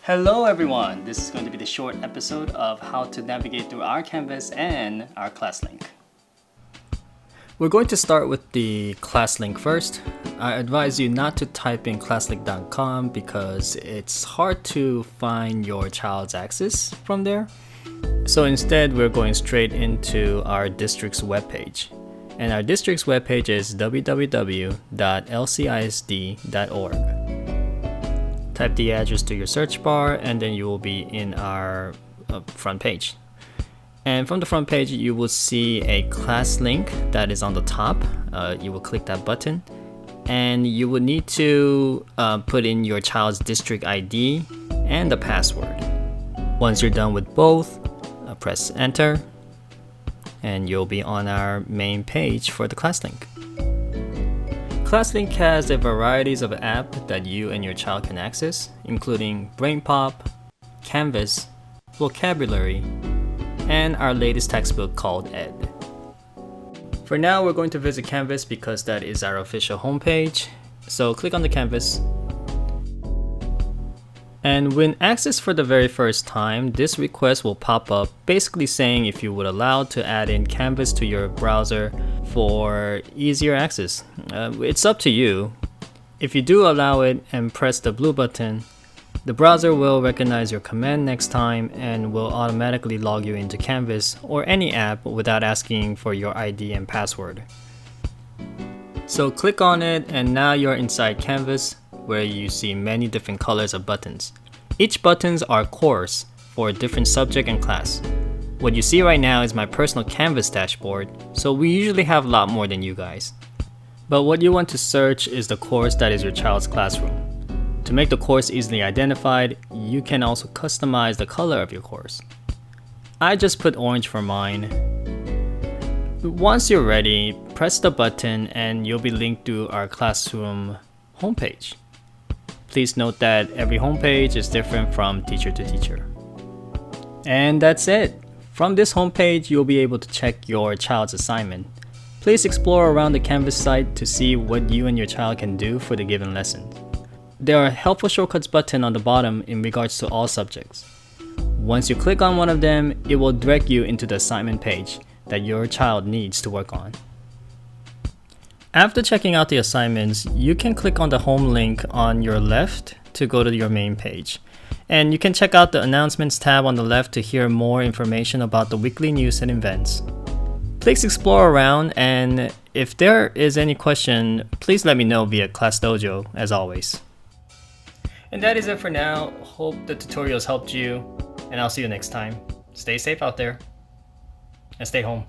Hello everyone! This is going to be the short episode of how to navigate through our Canvas and our Classlink. We're going to start with the Classlink first. I advise you not to type in classlink.com because it's hard to find your child's access from there. So instead, we're going straight into our district's webpage. And our district's webpage is www.lcisd.org. Type the address to your search bar and then you will be in our front page. And from the front page, you will see a class link that is on the top. You will click that button and you will need to put in your child's district ID and the password. Once you're done with both, press enter and you'll be on our main page for the Classlink. Classlink has a varieties of apps that you and your child can access, including BrainPop, Canvas, Vocabulary, and our latest textbook called Ed. For now, we're going to visit Canvas because that is our official homepage. So click on the Canvas. And when accessed for the very first time, this request will pop up basically saying if you would allow to add in Canvas to your browser for easier access. It's up to you. If you do allow it and press the blue button, the browser will recognize your command next time and will automatically log you into Canvas or any app without asking for your ID and password. So click on it and now you're inside Canvas, where you see many different colors of buttons. Each buttons are course for a different subject and class. What you see right now is my personal Canvas dashboard, so we usually have a lot more than you guys. But what you want to search is the course that is your child's classroom. To make the course easily identified, you can also customize the color of your course. I just put orange for mine. Once you're ready, press the button and you'll be linked to our classroom homepage. Please note that every homepage is different from teacher to teacher. And that's it. From this homepage, you'll be able to check your child's assignment. Please explore around the Canvas site to see what you and your child can do for the given lesson. There are helpful shortcuts button on the bottom in regards to all subjects. Once you click on one of them, it will direct you into the assignment page that your child needs to work on. After checking out the assignments, you can click on the home link on your left to go to your main page. And you can check out the announcements tab on the left to hear more information about the weekly news and events. Please explore around, and if there is any question, please let me know via Class Dojo as always. And that is it for now. Hope the tutorials helped you, and I'll see you next time. Stay safe out there and stay home.